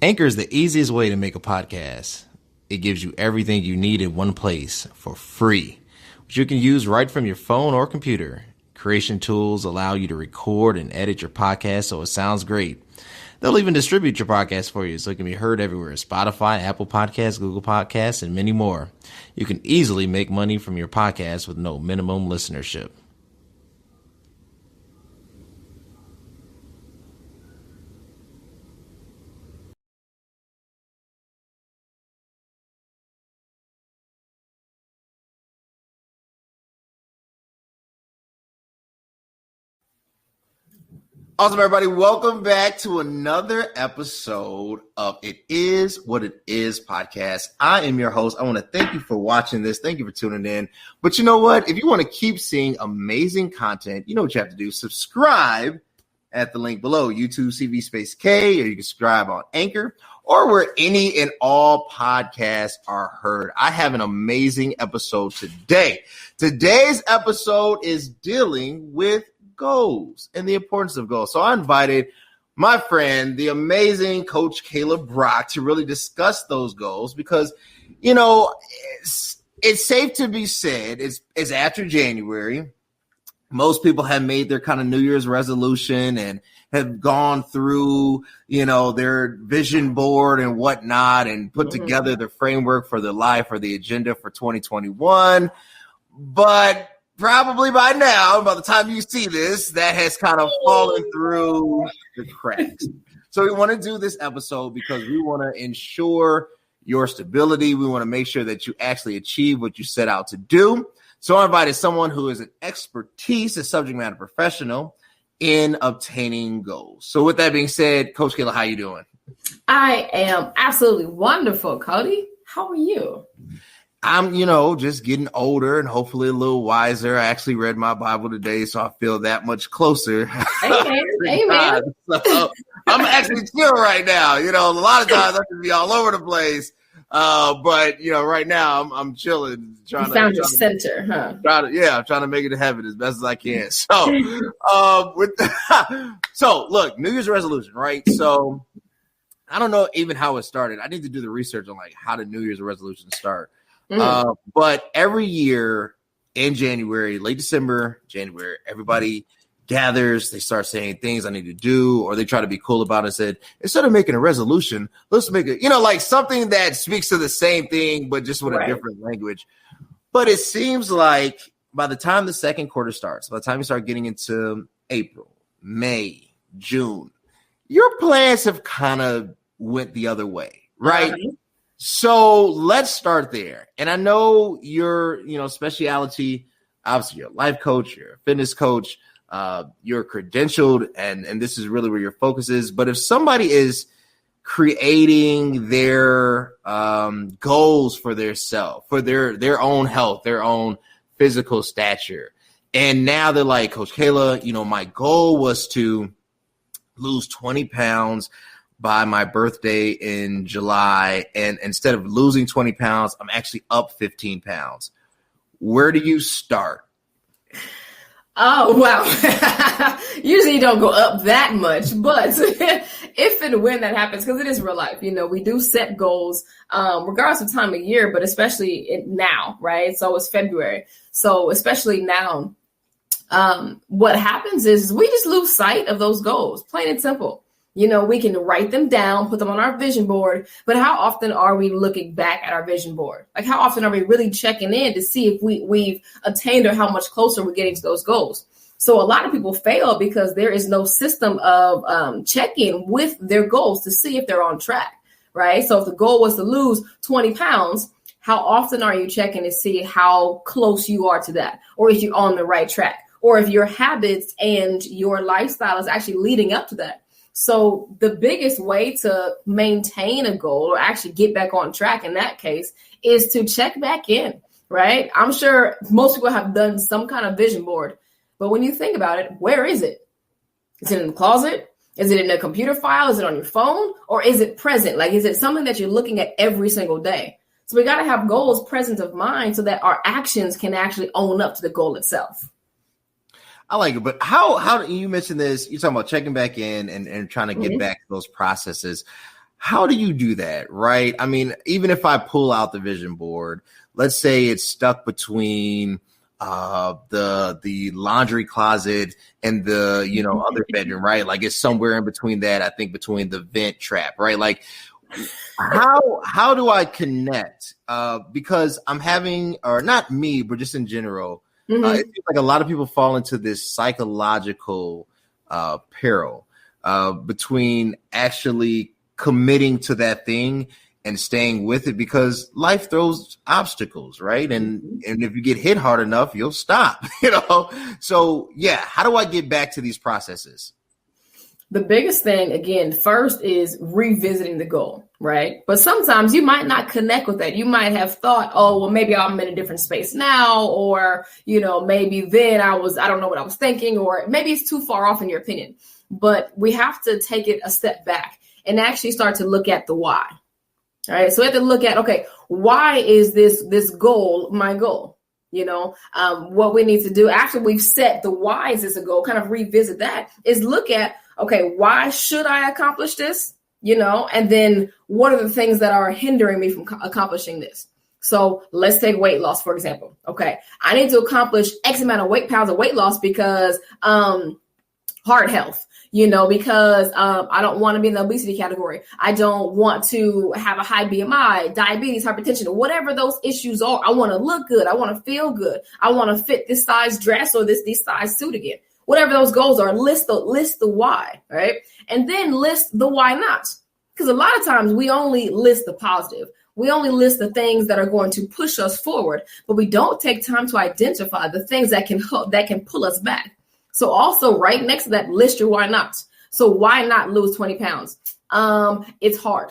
Anchor is the easiest way to make a podcast. It gives you everything you need in one place for free, which you can use right from your phone or computer. Creation tools allow you to record and edit your podcast so it sounds great. They'll even distribute your podcast for you so it can be heard everywhere: Spotify, Apple Podcasts, Google Podcasts, and many more. You can easily make money from your podcast with no minimum listenership. Awesome, everybody. Welcome back to another episode of It Is What It Is podcast. I am your host. I want to thank you for watching this. Thank you for tuning in. But you know what? If you want to keep seeing amazing content, you know what you have to do. Subscribe at the link below, YouTube CV space K, or you can subscribe on Anchor or where any and all podcasts are heard. I have an amazing episode today. Today's episode is dealing with goals and the importance of goals. So I invited my friend, the amazing Coach Cailah Brock, to really discuss those goals because, you know, it's safe to be said, it's after January. Most people have made their kind of New Year's resolution and have gone through, you know, their vision board and whatnot and put together the framework for their life or the agenda for 2021. But probably by now, by the time you see this, that has kind of fallen through the cracks. So we want to do this episode because we want to ensure your stability. We want to make sure that you actually achieve what you set out to do. So I invited someone who is an expertise, a subject matter professional in obtaining goals. So with that being said, Coach Cailah, how you doing? I am absolutely wonderful, Cody. How are you? I'm, just getting older and hopefully a little wiser. I actually read my Bible today, so I feel that much closer. Amen. So I'm actually chill right now. A lot of times I can be all over the place. But right now I'm chilling. You found your center, huh? I'm trying to make it to heaven as best as I can. So, look, New Year's resolution, right? So I don't know even how it started. I need to do the research on how did New Year's resolution start. But every year in January, late December, January, everybody gathers, they start saying things I need to do, or they try to be cool about it and said, instead of making a resolution, let's make it, something that speaks to the same thing, but just with a different language. But it seems like by the time the second quarter starts, by the time you start getting into April, May, June, your plans have kind of went the other way, right? So let's start there. And I know your, specialty, obviously you're a life coach, you're a fitness coach, you're credentialed, and this is really where your focus is. But if somebody is creating their goals for their self, for their own health, their own physical stature, and now they're like, Coach Cailah, my goal was to lose 20 pounds by my birthday in July. And instead of losing 20 pounds, I'm actually up 15 pounds. Where do you start? Oh, wow. Usually you don't go up that much, but if and when that happens, because it is real life, we do set goals, regardless of time of year, but especially now, right? So it's February. So especially now, what happens is we just lose sight of those goals, plain and simple. We can write them down, put them on our vision board, but how often are we looking back at our vision board? Like, how often are we really checking in to see if we've attained or how much closer we're getting to those goals? So a lot of people fail because there is no system of check-in with their goals to see if they're on track, right? So if the goal was to lose 20 pounds, how often are you checking to see how close you are to that, or if you're on the right track, or if your habits and your lifestyle is actually leading up to that? So the biggest way to maintain a goal or actually get back on track in that case is to check back in, right? I'm sure most people have done some kind of vision board, but when you think about it, where is it? Is it in the closet? Is it in a computer file? Is it on your phone? Or is it present? Like, is it something that you're looking at every single day? So we got to have goals present of mind so that our actions can actually own up to the goal itself. I like it, but how do you mentioned this? You're talking about checking back in and trying to get back to those processes. how do you do that, right? I mean, even if I pull out the vision board, let's say it's stuck between the laundry closet and the, other bedroom, right? Like it's somewhere in between that, I think between the vent trap, right? Like how do I connect? Because I'm having, or not me, but just in general, it seems like a lot of people fall into this psychological peril between actually committing to that thing and staying with it, because life throws obstacles, right? And if you get hit hard enough, you'll stop, So yeah, how do I get back to these processes? The biggest thing, again, first is revisiting the goal, right? But sometimes you might not connect with that. You might have thought, oh, well, maybe I'm in a different space now, or, maybe then I don't know what I was thinking, or maybe it's too far off in your opinion. But we have to take it a step back and actually start to look at the why. All right. So we have to look at, okay, why is this goal my goal? What we need to do after we've set the why is this a goal, kind of revisit that, is look at, okay, why should I accomplish this? And then what are the things that are hindering me from accomplishing this? So let's take weight loss, for example. Okay, I need to accomplish X amount of pounds of weight loss because heart health, because I don't want to be in the obesity category. I don't want to have a high BMI, diabetes, hypertension, whatever those issues are. I want to look good. I want to feel good. I want to fit this size dress or this size suit again. Whatever those goals are, list the why, right? And then list the why not. Because a lot of times we only list the positive. We only list the things that are going to push us forward, but we don't take time to identify the things that can pull us back. So also right next to that, list your why not. So why not lose 20 pounds? It's hard.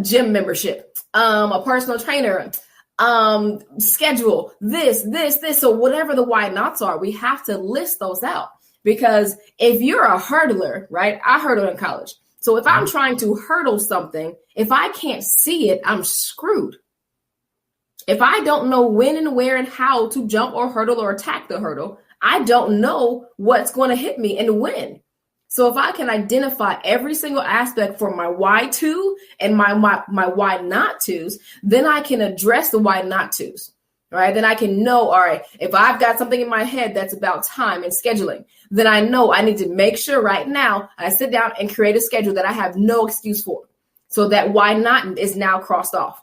Gym membership, a personal trainer, schedule, this. So whatever the why nots are, we have to list those out, because if you're a hurdler, right? I hurdled in college. So if I'm trying to hurdle something, if I can't see it, I'm screwed. If I don't know when and where and how to jump or hurdle or attack the hurdle, I don't know what's going to hit me and when. So if I can identify every single aspect for my why to and my why not tos, then I can address the why not tos, right? Then I can know, all right, if I've got something in my head that's about time and scheduling, then I know I need to make sure right now I sit down and create a schedule that I have no excuse for. So that why not is now crossed off.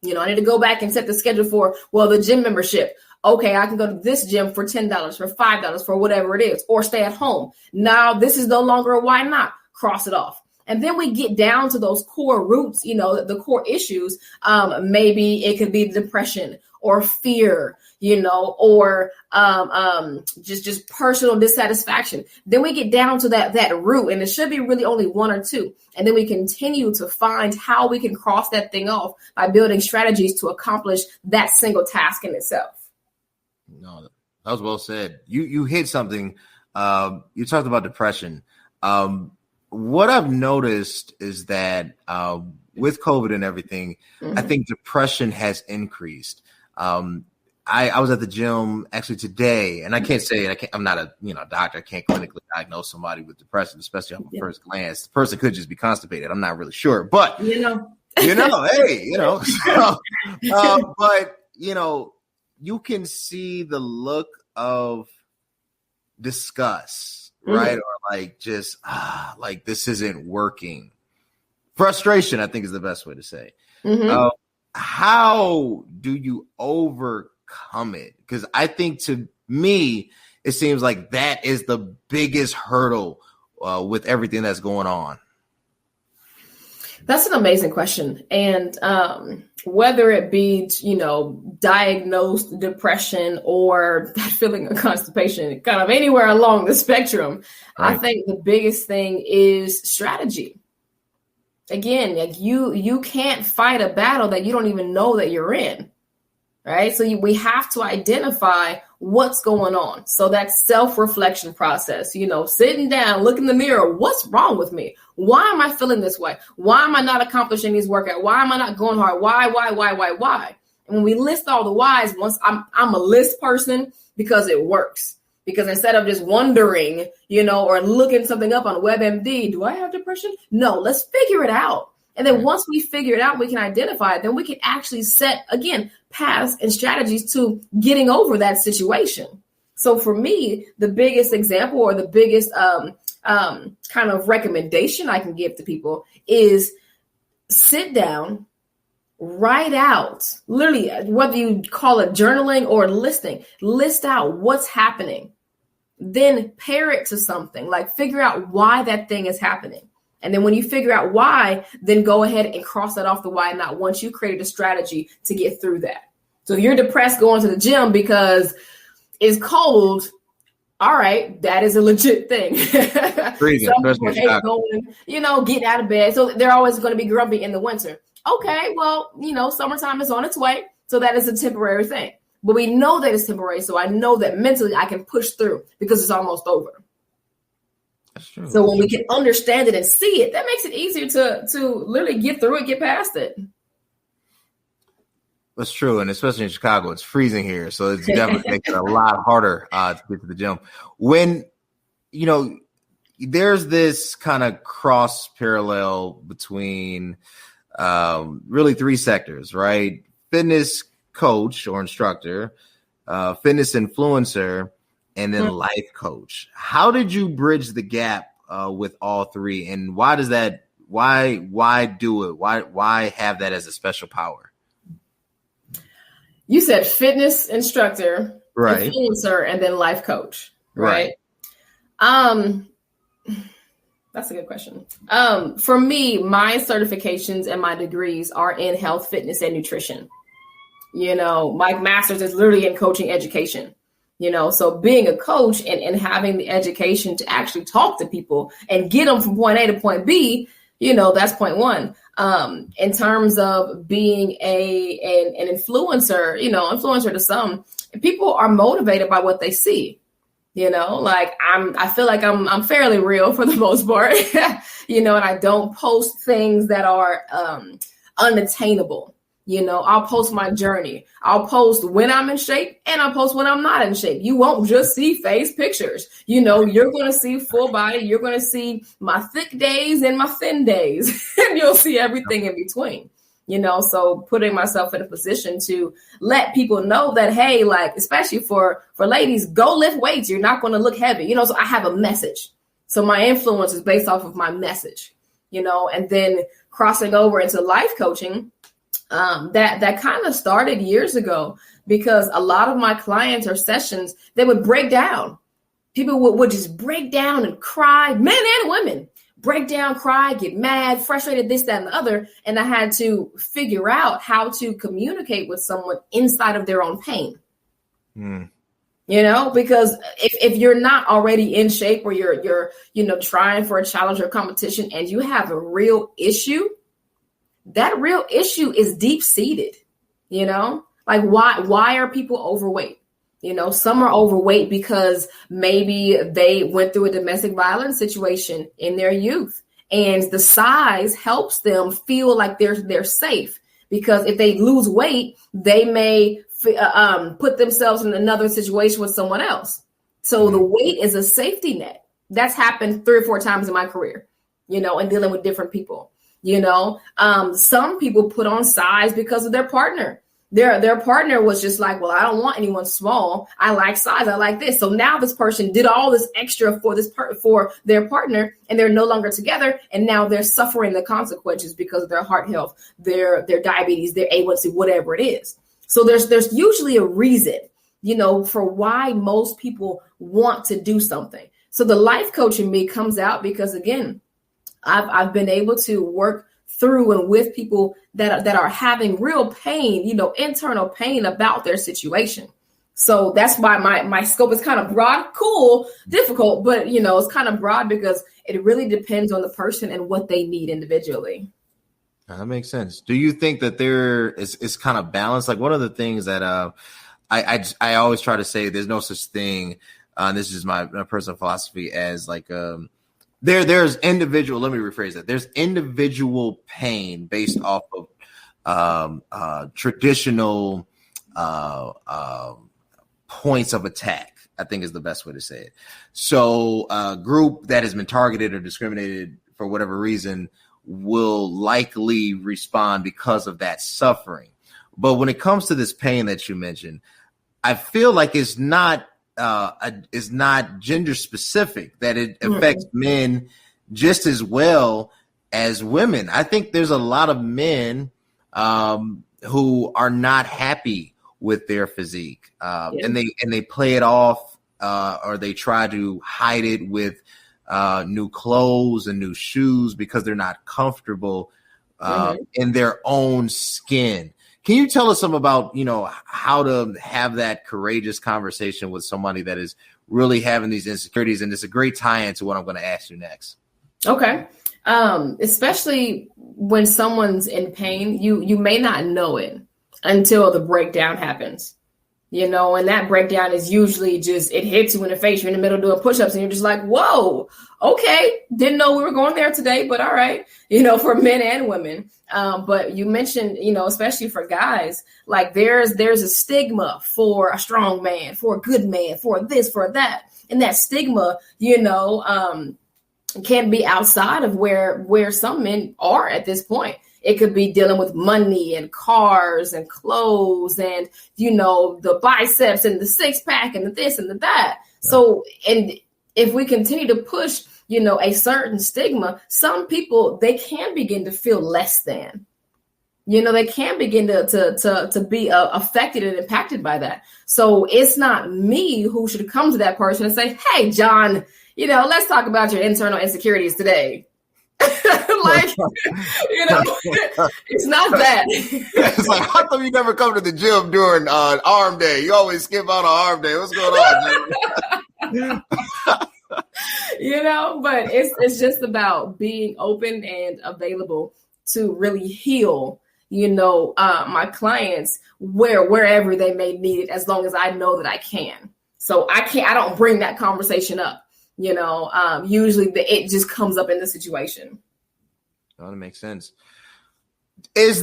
I need to go back and set the schedule for, the gym membership. Okay, I can go to this gym for $10, for $5, for whatever it is, or stay at home. Now, this is no longer a why not. Cross it off. And then we get down to those core roots, the core issues. Maybe it could be depression or fear, or just personal dissatisfaction. Then we get down to that root, and it should be really only one or two. And then we continue to find how we can cross that thing off by building strategies to accomplish that single task in itself. No, that was well said. You hit something. You talked about depression. What I've noticed is that with COVID and everything, I think depression has increased. I was at the gym actually today, and I can't say I'm not a doctor. I can't clinically diagnose somebody with depression, especially off a first glance. The person could just be constipated. I'm not really sure, but hey, but you can see the look of disgust, right? Or like just like this isn't working. Frustration, I think, is the best way to say. How do you overcome it? Because I think, to me, it seems like that is the biggest hurdle with everything that's going on. That's an amazing question. And whether it be, diagnosed depression or that feeling of constipation, kind of anywhere along the spectrum, right. I think the biggest thing is strategy. Again, like you can't fight a battle that you don't even know that you're in, right? So we have to identify what's going on. So that self-reflection process, sitting down, look in the mirror, what's wrong with me? Why am I feeling this way? Why am I not accomplishing these workouts? Why am I not going hard? Why? And when we list all the whys, once I'm a list person because it works. Because instead of just wondering, or looking something up on WebMD, do I have depression? No, let's figure it out. And then once we figure it out, we can identify it, then we can actually set, again, paths and strategies to getting over that situation. So for me, the biggest example or the biggest kind of recommendation I can give to people is sit down, write out, literally, whether you call it journaling or listing, list out what's happening. Then pair it to something, like figure out why that thing is happening. And then when you figure out why, then go ahead and cross that off the why not once you created a strategy to get through that. So if you're depressed going to the gym because it's cold, all right, that is a legit thing. Freezing, Some people hate going, getting out of bed. So they're always going to be grumpy in the winter. Okay, well, summertime is on its way. So that is a temporary thing. But we know that it's temporary. So I know that mentally I can push through because it's almost over. That's true. So when we can understand it and see it, that makes it easier to literally get through it, get past it. That's true. And especially in Chicago, it's freezing here. So it's definitely makes it a lot harder to get to the gym. When, there's this kind of cross parallel between really three sectors, right? Fitness coach or instructor, fitness influencer, and then life coach. How did you bridge the gap with all three? And why does that, why do it? Why have that as a special power? You said fitness instructor, right, influencer, and then life coach, right? That's a good question. For me, my certifications and my degrees are in health, fitness, and nutrition. My master's is literally in coaching education. So being a coach and having the education to actually talk to people and get them from point A to point B, that's point one. In terms of being an influencer, influencer to some, people are motivated by what they see. I feel like I'm fairly real for the most part, and I don't post things that are unattainable. I'll post my journey. I'll post when I'm in shape and I'll post when I'm not in shape. You won't just see face pictures. You're going to see full body. You're going to see my thick days and my thin days, and you'll see everything in between. So putting myself in a position to let people know that, hey, like, especially for ladies, go lift weights. You're not going to look heavy. So I have a message. So my influence is based off of my message, and then crossing over into life coaching. That kind of started years ago because a lot of my clients or sessions, they would break down. People would just break down and cry, men and women, break down, cry, get mad, frustrated, this, that, and the other. And I had to figure out how to communicate with someone inside of their own pain. Because if you're not already in shape or you're trying for a challenge or competition and you have a real issue, that real issue is deep seated, like why are people overweight? Some are overweight because maybe they went through a domestic violence situation in their youth and the size helps them feel like they're safe because if they lose weight, they may put themselves in another situation with someone else. So the weight is a safety net. That's happened 3 or 4 times in my career, and dealing with different people. Some people put on size because of their partner. Their partner was just like, well, I don't want anyone small. I like size. I like this. So now this person did all this extra for for their partner, and they're no longer together. And now they're suffering the consequences because of their heart health, their diabetes, their A1C, whatever it is. So there's usually a reason, for why most people want to do something. So the life coach in me comes out because, again, I've been able to work through and with people that are having real pain, internal pain about their situation. So that's why my scope is kind of broad, cool, difficult, but it's kind of broad because it really depends on the person and what they need individually. That makes sense. Do you think that there is kind of balance? Like one of the things that I always try to say, there's no such thing. This is my personal philosophy as like there's individual. Let me rephrase that. There's individual pain based off of traditional points of attack. I think is the best way to say it. So a group that has been targeted or discriminated for whatever reason will likely respond because of that suffering. But when it comes to this pain that you mentioned, I feel like it's not gender specific, that it affects men just as well as women. I think there's a lot of men who are not happy with their physique, and they play it off, or they try to hide it with new clothes and new shoes because they're not comfortable in their own skin. Can you tell us some about, how to have that courageous conversation with somebody that is really having these insecurities? And it's a great tie-in to what I'm going to ask you next. Okay. Especially when someone's in pain, you may not know it until the breakdown happens, and that breakdown is usually just, it hits you in the face. You're in the middle doing push-ups and you're just like, whoa, okay. Didn't know we were going there today, but all right, for men and women. But you mentioned, especially for guys, like there's a stigma for a strong man, for a good man, for this, for that. And that stigma, can be outside of where some men are at this point. It could be dealing with money and cars and clothes and, the biceps and the six pack and the this and the that. So, and if we continue to push, a certain stigma, some people, they can begin to feel less than, they can begin to be affected and impacted by that. So it's not me who should come to that person and say, hey, John, let's talk about your internal insecurities today. It's not that. It's like, how come you never come to the gym during arm day? You always skip out on arm day. What's going on, but it's just about being open and available to really heal, my clients wherever they may need it, as long as I know that I can. So I don't bring that conversation up. Usually it just comes up in the situation. Oh, that makes sense. Is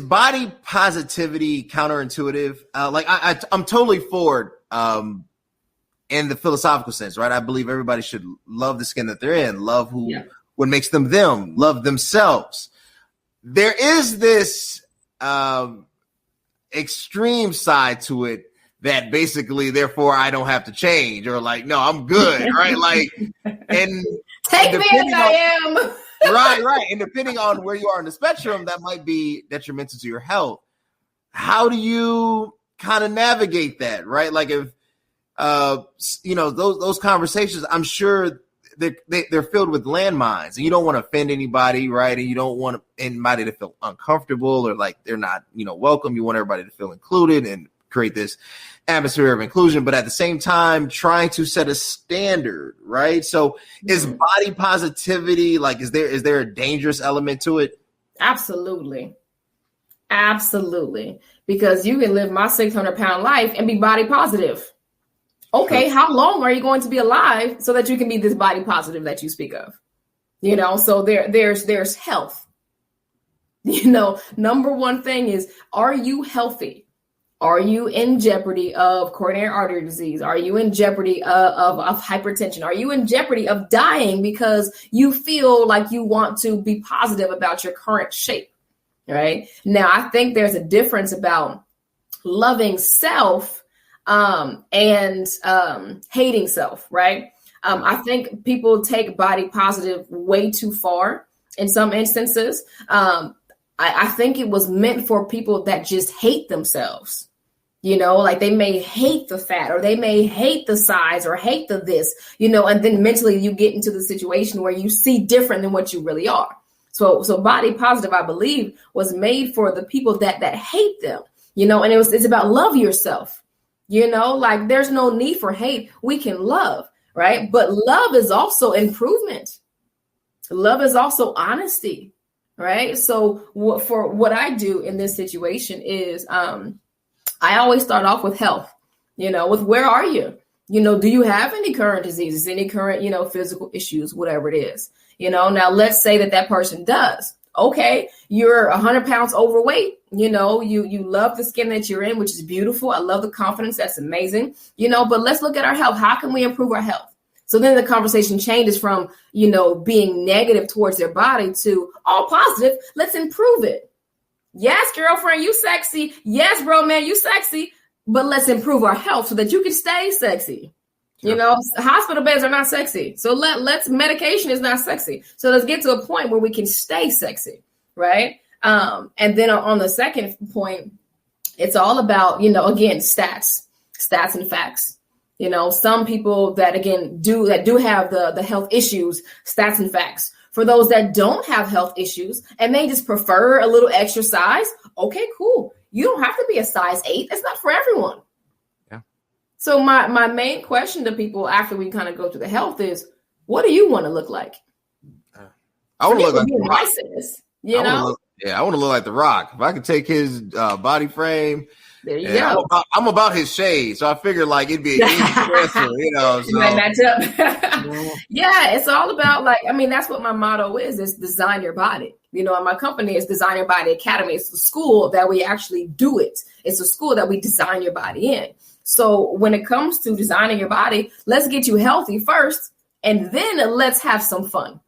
body positivity counterintuitive? I'm totally for it in the philosophical sense, right? I believe everybody should love the skin that they're in, love what makes them, love themselves. There is this extreme side to it, that basically, therefore, I don't have to change, or like, no, I'm good, right? Like, and take me as I am. Right. And depending on where you are in the spectrum, that might be detrimental to your health. How do you kind of navigate that, right? Like if, those conversations, I'm sure they're filled with landmines, and you don't want to offend anybody, right? And you don't want anybody to feel uncomfortable or like they're not, welcome. You want everybody to feel included and create this atmosphere of inclusion, but at the same time, trying to set a standard, right? So is body positivity, like, is there a dangerous element to it? Absolutely. Because you can live my 600-pound life and be body positive. Okay. How long are you going to be alive so that you can be this body positive that you speak of? So there's health. Number one thing is, are you healthy? Are you in jeopardy of coronary artery disease? Are you in jeopardy of hypertension? Are you in jeopardy of dying because you feel like you want to be positive about your current shape? Right? Now, I think there's a difference about loving self and hating self, right? I think people take body positive way too far in some instances. I think it was meant for people that just hate themselves. Like they may hate the fat, or they may hate the size, or hate the this, and then mentally you get into the situation where you see different than what you really are. So body positive, I believe, was made for the people that hate them, and it's about love yourself, like there's no need for hate. We can love, right? But love is also improvement. Love is also honesty. Right. So for what I do in this situation is I always start off with health, with where are you? Do you have any current diseases, any current, physical issues, whatever it is, now let's say that person does. Okay, you're 100 pounds overweight. You know, you love the skin that you're in, which is beautiful. I love the confidence. That's amazing. You know, but let's look at our health. How can we improve our health? So then the conversation changes from, you know, being negative towards their body to all positive. Let's improve it. Yes, girlfriend, you sexy. Yes, bro, man, you sexy. But let's improve our health so that you can stay sexy. Sure. You know, hospital beds are not sexy. So let's medication is not sexy. So let's get to a point where we can stay sexy, right? And then on the second point, it's all about, you know, again, stats and facts. You know, some people that do have the health issues, stats and facts. For those that don't have health issues and they just prefer a little exercise, okay, cool. You don't have to be a size 8. That's not for everyone. Yeah. So my main question to people after we kind of go through the health is, what do you want to look like? I want to look like The Rock. You know? I want to look like The Rock. If I could take his body frame. There you go. I'm about his shade, so I figured like it'd be an easy answer, you know. So. Match up. Yeah, it's all about that's what my motto is design your body. You know, and my company is Design Your Body Academy. It's the school that we actually do it. It's a school that we design your body in. So when it comes to designing your body, let's get you healthy first, and then let's have some fun.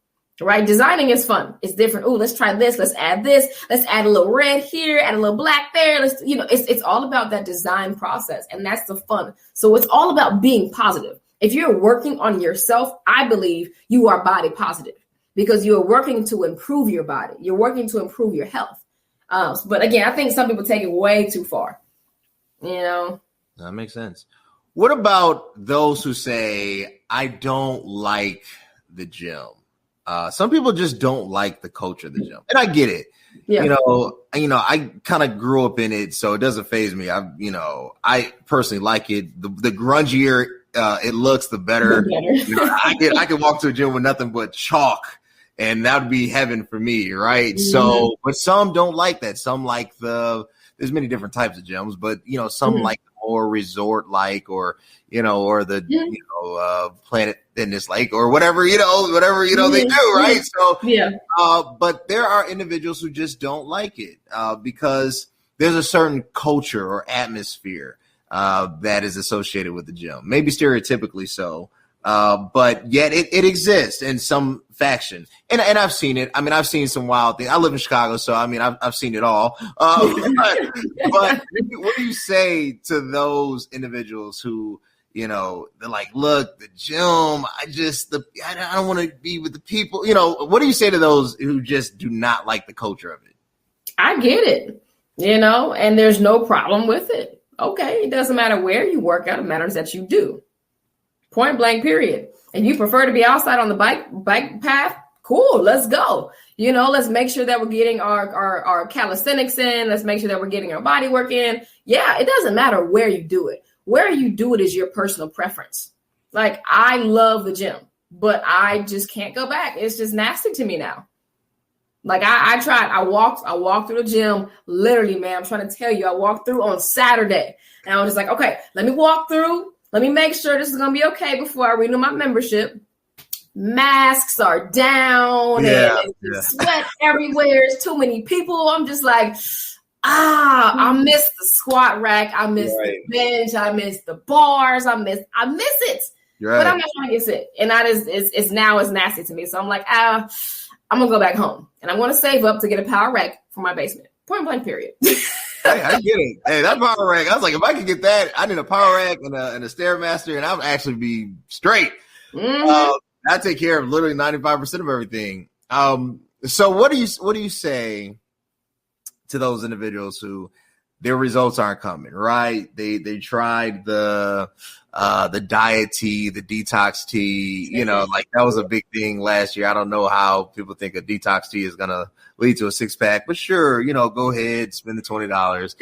Right? Designing is fun. It's different. Oh, let's try this. Let's add this. Let's add a little red here, add a little black there. It's all about that design process. And that's the fun. So it's all about being positive. If you're working on yourself, I believe you are body positive because you're working to improve your body. You're working to improve your health. But again, I think some people take it way too far. You know? That makes sense. What about those who say, I don't like the gym? Some people just don't like the culture of the gym, and I get it. Yeah. You know, I kind of grew up in it, so it doesn't faze me. I personally like it. The grungier it looks, the better. You know, I could walk to a gym with nothing but chalk, and that would be heaven for me, right? Mm-hmm. So, but some don't like that. Some like there's many different types of gyms, but you know, some like more resort like, or the Planet Fitness like, or whatever they do, right? So but there are individuals who just don't like it because there's a certain culture or atmosphere that is associated with the gym, maybe stereotypically so, but yet it exists in some faction, and I've seen it. I mean, I've seen some wild things. I live in Chicago, so I mean, I've seen it all. But what do you say to those individuals who, you know, they're like, look, the gym, I don't want to be with the people. You know, what do you say to those who just do not like the culture of it? I get it, you know, and there's no problem with it. Okay, it doesn't matter where you work out. It matters that you do. Point blank, period. If you prefer to be outside on the bike path, cool, let's go. You know, let's make sure that we're getting our calisthenics in. Let's make sure that we're getting our body work in. Yeah, it doesn't matter where you do it. Where you do it is your personal preference. Like, I love the gym, but I just can't go back. It's just nasty to me now. Like, I tried. I walked through the gym. Literally, man, I'm trying to tell you, I walked through on Saturday. And I was just like, okay, let me walk through. Let me make sure this is going to be okay before I renew my membership. Masks are down and sweat everywhere. There's too many people. I'm just like, I miss the squat rack. I miss the bench. I miss the bars. I miss it. But I'm not trying to get sick. And that it's now it's nasty to me. So I'm like, I'm going to go back home. And I'm going to save up to get a power rack for my basement. Point blank, period. Hey, I get it. Hey, that power rack. I was like, if I could get that, I need a power rack and a Stairmaster, and I would actually be straight. Mm-hmm. I take care of literally 95% of everything. So what do you say to those individuals who their results aren't coming, right? They tried the diet tea, the detox tea, you know, like that was a big thing last year. I don't know how people think a detox tea is going to lead to a 6-pack, but sure, you know, go ahead, spend the $20,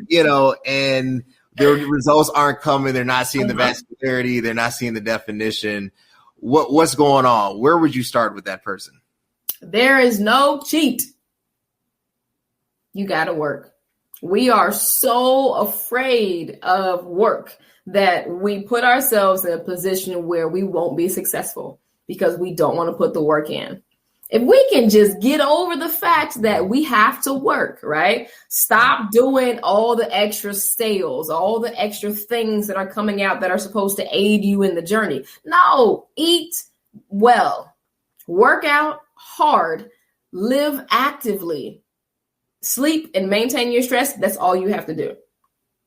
you know, and their results aren't coming. They're not seeing the vascularity. They're not seeing the definition. What's going on? Where would you start with that person? There is no cheat. You got to work. We are so afraid of work that we put ourselves in a position where we won't be successful because we don't want to put the work in. If we can just get over the fact that we have to work, right? Stop doing all the extra sales, all the extra things that are coming out that are supposed to aid you in the journey. No, eat well, work out hard, live actively, sleep and maintain your stress. That's all you have to do.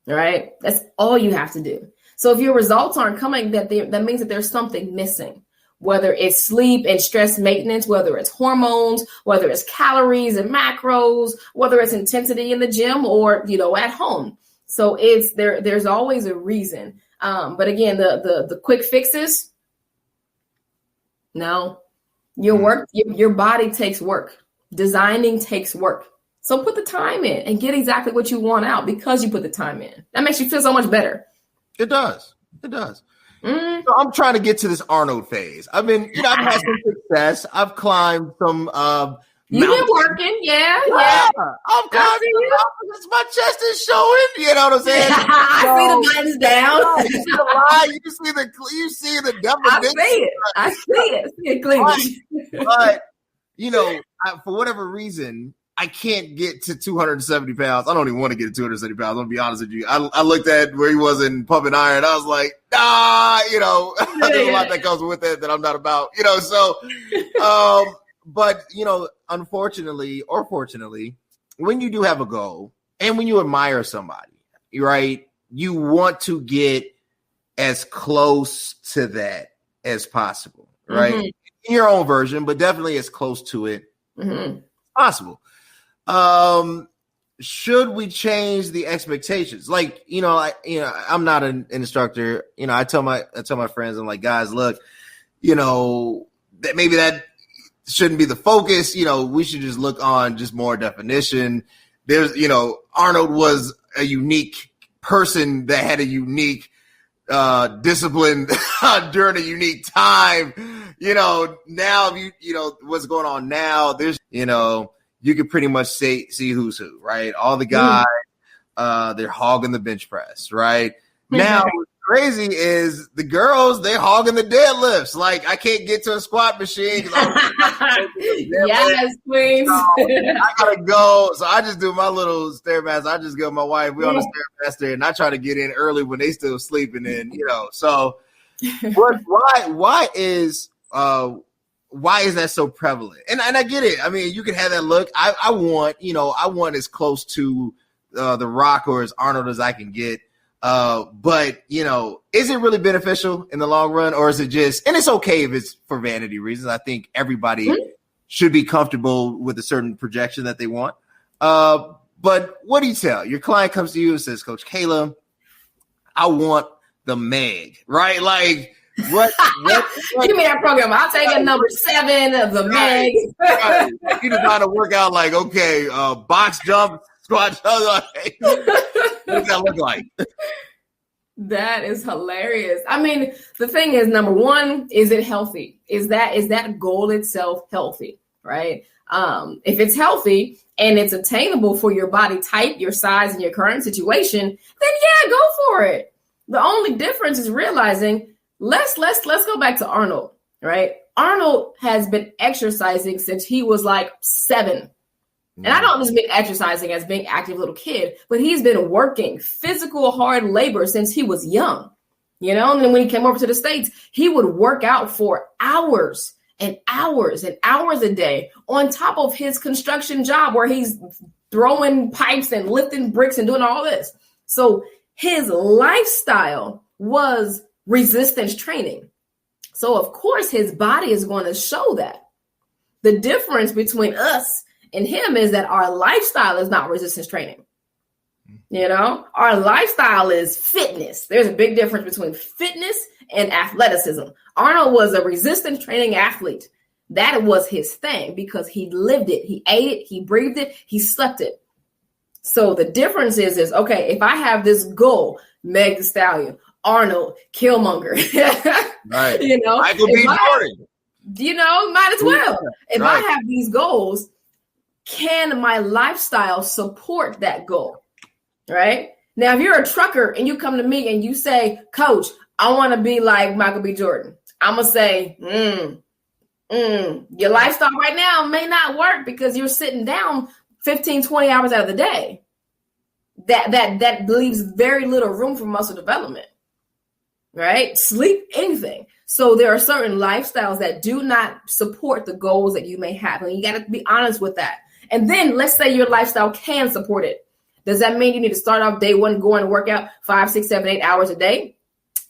All right. That's all you have to do. So if your results aren't coming, that means that there's something missing. Whether it's sleep and stress maintenance, whether it's hormones, whether it's calories and macros, whether it's intensity in the gym or, at home. So there's always a reason. But again, the quick fixes, no, your body takes work. Designing takes work. So put the time in and get exactly what you want out because you put the time in. That makes you feel so much better. It does. So I'm trying to get to this Arnold phase. I've had some success. I've climbed some You've been working, yeah. I'm climbing mountains. My chest is showing. You know what I'm saying? I see the buttons down. You see the line. You see the definition. I see it clearly. But for whatever reason, I can't get to 270 pounds. I don't even want to get to 270 pounds. I'm going to be honest with you. I looked at where he was in pumping iron. I was like, there's a lot that comes with it that I'm not about, but, unfortunately or fortunately, when you do have a goal and when you admire somebody, right, you want to get as close to that as possible, right? Mm-hmm. In your own version, but definitely as close to it as possible. Should we change the expectations? Like, I'm not an instructor. I tell my friends, I'm like, guys, look, that maybe that shouldn't be the focus. We should just look on just more definition. There's, Arnold was a unique person that had a unique discipline during a unique time. Now what's going on now, there's, you can pretty much see who's who, right? All the guys, they're hogging the bench press, right? Now, what's crazy is the girls, they're hogging the deadlifts. Like, I can't get to a squat machine. Yes, please. I gotta go. So I just do my little Stairmaster. I just go with my wife. We on the Stairmaster, and I try to get in early when they still sleeping. And so why is that so prevalent? And I get it. I mean, you can have that look. I want as close to The Rock or as Arnold as I can get. But is it really beneficial in the long run, or is it just, and it's okay if it's for vanity reasons. I think everybody should be comfortable with a certain projection that they want. But what do you tell? Your client comes to you and says, Coach Cailah, I want the Meg, right? Like, what give me that program. I'll take it number 7 of the Meg. Right. You design a workout like, okay, box jump, squat jump. What does that look like? That is hilarious. I mean, the thing is, number one, is it healthy? Is that goal itself healthy, right? If it's healthy and it's attainable for your body type, your size, and your current situation, then yeah, go for it. The only difference is realizing, let's go back to Arnold, right? Arnold has been exercising since he was like 7. And I don't just mean exercising as being active little kid, but he's been working physical hard labor since he was young, and then when he came over to the States, he would work out for hours and hours and hours a day on top of his construction job where he's throwing pipes and lifting bricks and doing all this. So his lifestyle was resistance training. So of course his body is going to show that. The difference between us and him is that our lifestyle is not resistance training. Our lifestyle is fitness. There's a big difference between fitness and athleticism. Arnold was a resistance training athlete. That was his thing because he lived it. He ate it. He breathed it. He slept it. So the difference is okay, if I have this goal, Meg Thee Stallion, Arnold, Killmonger, right? Michael B. Jordan. Might as well. If I have these goals, can my lifestyle support that goal? Right? Now, if you're a trucker and you come to me and you say, Coach, I want to be like Michael B. Jordan, I'm going to say, Your lifestyle right now may not work because you're sitting down 15, 20 hours out of the day. That leaves very little room for muscle development, right? Sleep, anything. So there are certain lifestyles that do not support the goals that you may have. And you got to be honest with that. And then let's say your lifestyle can support it. Does that mean you need to start off day one going to work out 5, 6, 7, 8 hours a day?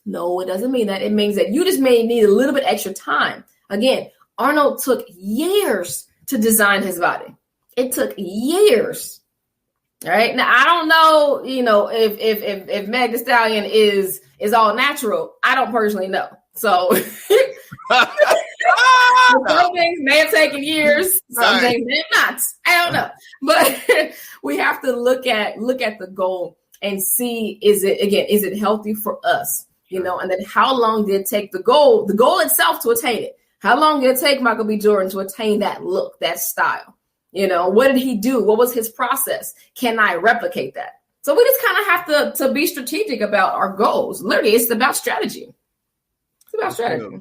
No, it doesn't mean that. It means that you just may need a little bit extra time. Again, Arnold took years to design his body. It took years. All right. Now I don't know, if Meg Thee Stallion is all natural. I don't personally know. So some things may have taken years, some things may have not. I don't know. But we have to look at the goal and see, is it healthy for us? And then how long did it take the goal itself to attain it? How long did it take Michael B. Jordan to attain that look, that style? What did he do? What was his process? Can I replicate that? So we just kind of have to be strategic about our goals. Literally, it's about strategy. It's about strategy.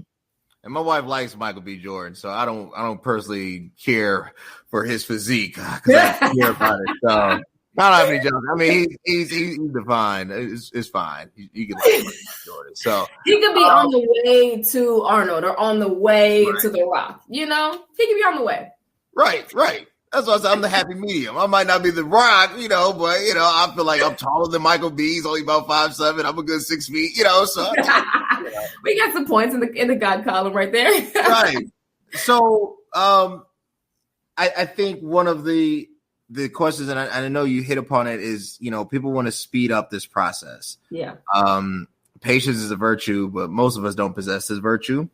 And my wife likes Michael B. Jordan, so I don't personally care for his physique because I care about it. So I don't have any jokes. I mean, he's divine. It's fine. You can like Michael B. Jordan. So he could be on the way to Arnold or on the way to The Rock. He could be on the way. Right. That's why I said I'm the happy medium. I might not be The Rock, but I feel like I'm taller than Michael B. He's only about 5'7". I'm a good 6 feet, so we got some points in the God column right there. Right. So I think one of the questions, and I know you hit upon it, is people want to speed up this process. Yeah. Patience is a virtue, but most of us don't possess this virtue.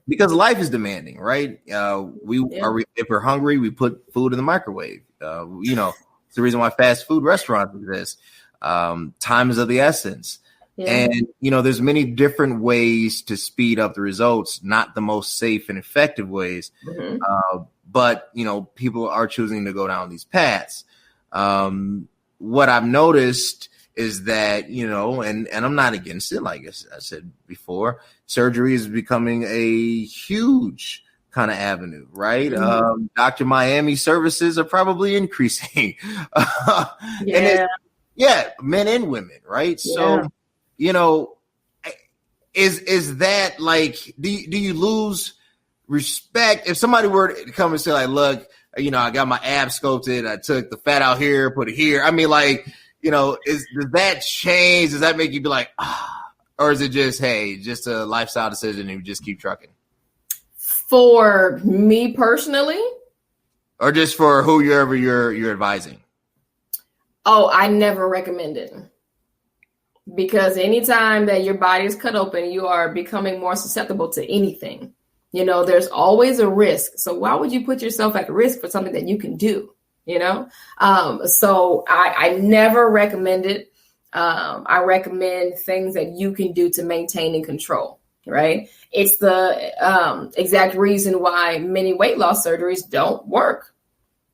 Because life is demanding, right? If we're hungry, we put food in the microwave. It's the reason why fast food restaurants exist. Time is of the essence. Yeah. And, there's many different ways to speed up the results, not the most safe and effective ways. But, people are choosing to go down these paths. What I've noticed is that, and I'm not against it. Like I said before, surgery is becoming a huge kind of avenue, right? Dr. Miami services are probably increasing. Men and women, right? Yeah. So, is that like, do you lose respect if somebody were to come and say like, look, I got my abs sculpted, I took the fat out here, put it here. I mean, like, does that change? Does that make you be like, or is it just, hey, just a lifestyle decision and you just keep trucking? For me personally? Or just for whoever you're advising? Oh, I never recommend it. Because anytime that your body is cut open, you are becoming more susceptible to anything. There's always a risk. So why would you put yourself at risk for something that you can do? So I never recommend it. I recommend things that you can do to maintain and control, right? It's the exact reason why many weight loss surgeries don't work,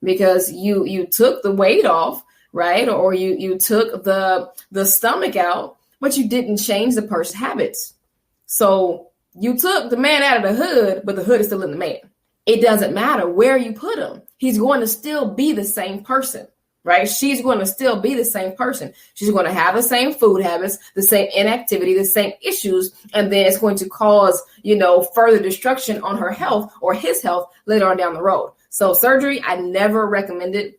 because you took the weight off, right? Or you took the stomach out, but you didn't change the person's habits. So you took the man out of the hood, but the hood is still in the man. It doesn't matter where you put him. He's going to still be the same person, right? She's going to still be the same person. She's going to have the same food habits, the same inactivity, the same issues. And then it's going to cause, further destruction on her health or his health later on down the road. So surgery, I never recommend it.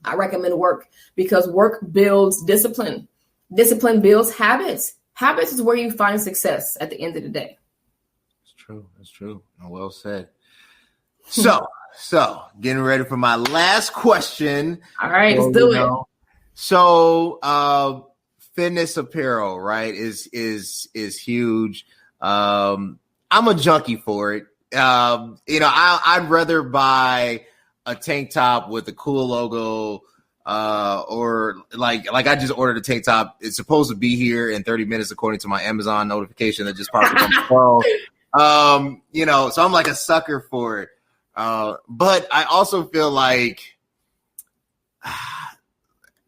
I recommend work, because work builds discipline. Discipline builds habits. Habits is where you find success at the end of the day. That's true. Well said. So getting ready for my last question. All right, let's do it. So, fitness apparel, right, is huge. I'm a junkie for it. I'd rather buy a tank top with a cool logo, or like I just ordered a tank top. It's supposed to be here in 30 minutes, according to my Amazon notification that just popped up on my phone. So I'm like a sucker for it. But I also feel like,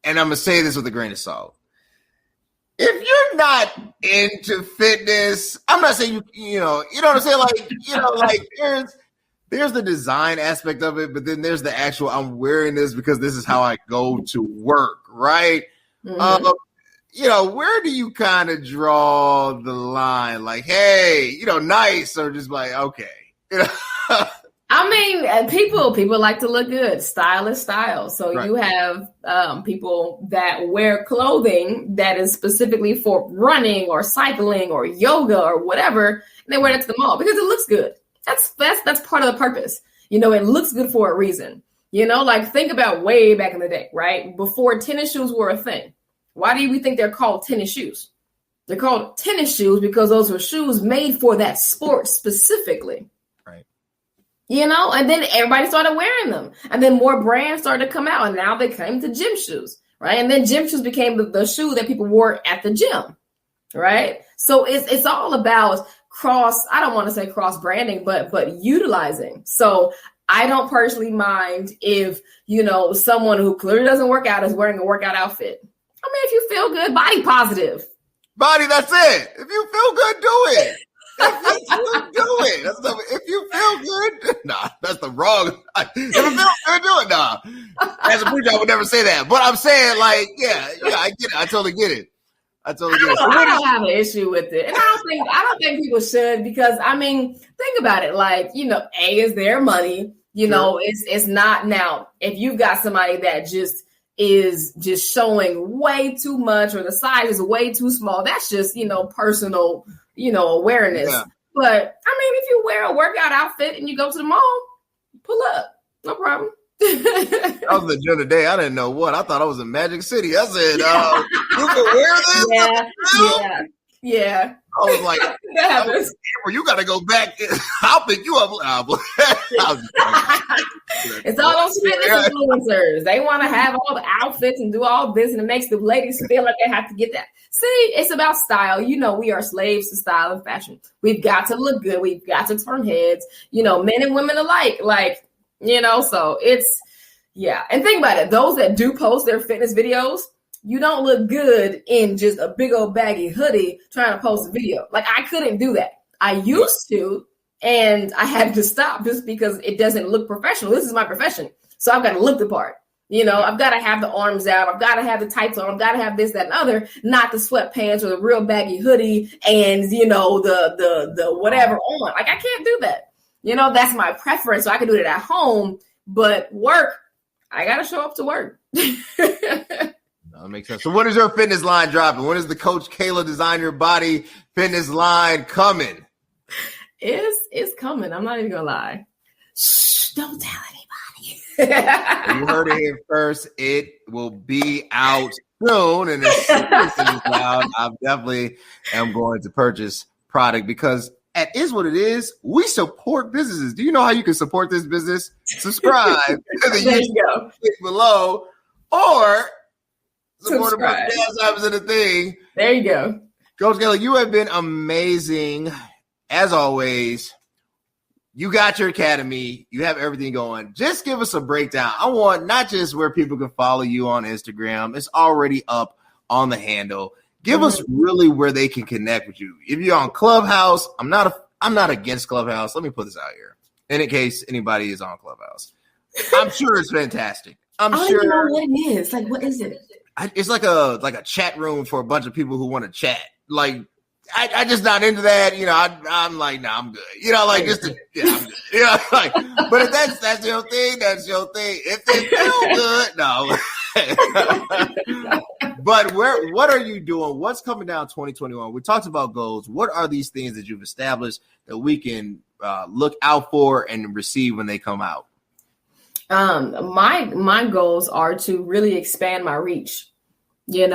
and I'm going to say this with a grain of salt, if you're not into fitness, I'm not saying you know what I'm saying? Like, there's the design aspect of it, but then there's the actual, I'm wearing this because this is how I go to work, right? Mm-hmm. Where do you kind of draw the line? Like, hey, nice, or just like, okay. I mean, people like to look good. Style is style. So right. You have people that wear clothing that is specifically for running or cycling or yoga or whatever, and they wear it to the mall because it looks good. That's part of the purpose. It looks good for a reason. Like think about way back in the day, right? Before tennis shoes were a thing. Why do we think they're called tennis shoes? They're called tennis shoes because those were shoes made for that sport specifically. Right. And then everybody started wearing them. And then more brands started to come out. And now they came to gym shoes, right? And then gym shoes became the shoe that people wore at the gym, right? So it's all about I don't want to say cross branding, but utilizing. So I don't personally mind if, someone who clearly doesn't work out is wearing a workout outfit. I mean, if you feel good, body positive. Body, that's it. If you feel good, do it. If you feel, do it. If you feel good, nah, that's the wrong. If you feel good, do it. Nah. As a preacher, I would never say that. But I'm saying, like, yeah, I get it. I totally get it. I don't have an issue with it. And I don't think people should because, I mean, think about it. Like, A, is their money. It's not now. If you've got somebody that is just showing way too much or the size is way too small, that's just, personal, awareness. Yeah. But, I mean, if you wear a workout outfit and you go to the mall, pull up. No problem. I was at the gym today. I didn't know what. I thought I was in Magic City. I said, you can wear this? Yeah. I was like, you got to go back. I'll pick you up. It's all those fitness influencers. They want to have all the outfits and do all this, and it makes the ladies feel like they have to get that. See, it's about style. We are slaves to style and fashion. We've got to look good. We've got to turn heads, men and women alike. Like, so it's, yeah. And think about it. Those that do post their fitness videos, you don't look good in just a big old baggy hoodie trying to post a video. Like I couldn't do that. I used to, and I had to stop just because it doesn't look professional. This is my profession. So I've got to look the part. I've got to have the arms out. I've got to have the tights on. I've got to have this, that, and other, not the sweatpants or the real baggy hoodie and, the whatever on. Like I can't do that. That's my preference. So I can do it at home, but work, I got to show up to work. That makes sense. So when is your fitness line dropping? When is the Coach Cailah Design Your Body fitness line coming? It's coming. I'm not even going to lie. Shh, don't tell anybody. You heard it here first. It will be out soon. And as soon as it's out, I definitely am going to purchase product because at Is What It Is, we support businesses. Do you know how you can support this business? Subscribe to the YouTube link below or support the in the thing. There you go. Coach Cailah, you have been amazing. As always, you got your academy. You have everything going. Just give us a breakdown. I want not just where people can follow you on Instagram. It's already up on the handle. Give us really where they can connect with you. If you're on Clubhouse, I'm not against Clubhouse. Let me put this out here. In case anybody is on Clubhouse. I'm sure it's fantastic. I don't even know what it is. Like, what is it? It's like a chat room for a bunch of people who want to chat. Like, I just not into that. I'm like, nah, I'm good. I'm good. But if that's your thing, that's your thing. If it feels good, no. But what are you doing? What's coming down 2021? We talked about goals. What are these things that you've established that we can look out for and receive when they come out? My goals are to really expand my reach, being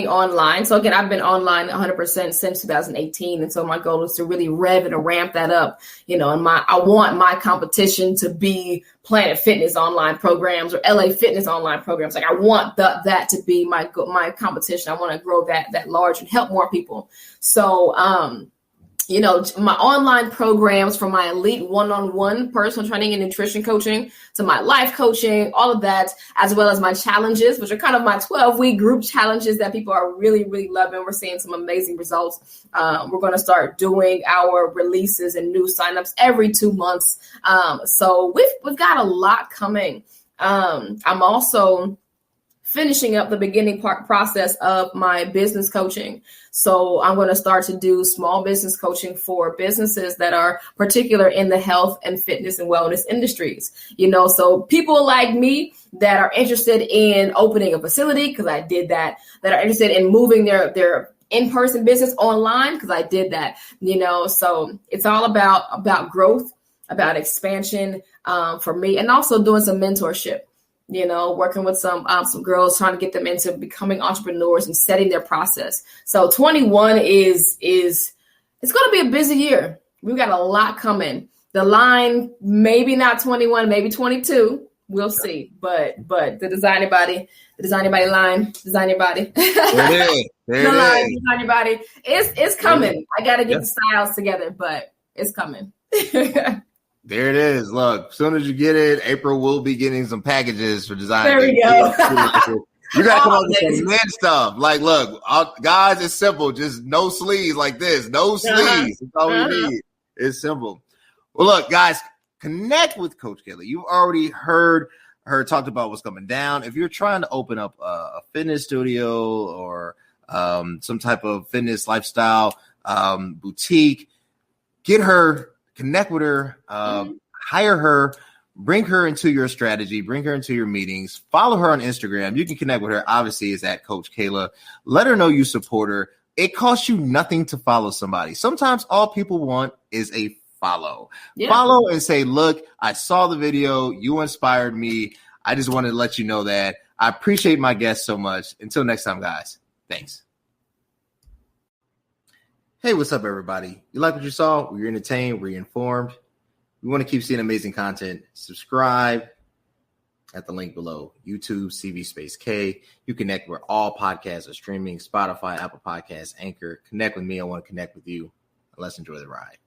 online. So again, I've been online 100% since 2018. And so my goal is to really rev and ramp that up, and I want my competition to be Planet Fitness online programs or LA Fitness online programs. Like I want that to be my competition. I want to grow that large and help more people. So, my online programs, from my elite one-on-one personal training and nutrition coaching to my life coaching, all of that, as well as my challenges, which are kind of my 12-week group challenges that people are really, really loving. We're seeing some amazing results. We're going to start doing our releases and new signups every 2 months. So we've got a lot coming. I'm also finishing up the beginning process of my business coaching. So I'm going to start to do small business coaching for businesses that are particular in the health and fitness and wellness industries. So people like me that are interested in opening a facility, because I did that are interested in moving their in-person business online, because I did that, so it's all about growth, about expansion for me, and also doing some mentorship. Working with some girls, trying to get them into becoming entrepreneurs and setting their process. So 21 is it's going to be a busy year. We've got a lot coming. The line, maybe not 21, maybe 22. We'll see. But the Design Your Body line, Design Your Body. Design Your Body. It's coming. I got to get the styles together, but it's coming. There it is. Look, as soon as you get it, April will be getting some packages for design. There we go. You got to come up with some men stuff. Like, look, guys, it's simple. Just no sleeves like this. No sleeves. That's all we need. It's simple. Well, look, guys, connect with Coach Cailah. You've already heard her talk about what's coming down. If you're trying to open up a fitness studio or some type of fitness lifestyle boutique, get her. Connect with her, hire her, bring her into your strategy, bring her into your meetings, follow her on Instagram. You can connect with her. Obviously, it's at Coach Cailah. Let her know you support her. It costs you nothing to follow somebody. Sometimes all people want is a follow. Yeah. Follow and say, look, I saw the video. You inspired me. I just wanted to let you know that. I appreciate my guest so much. Until next time, guys. Thanks. Hey, what's up, everybody? You like what you saw? Were you entertained? Were you informed? We want to keep seeing amazing content. Subscribe at the link below. YouTube, CV Space K. You connect where all podcasts are streaming. Spotify, Apple Podcasts, Anchor. Connect with me. I want to connect with you. Let's enjoy the ride.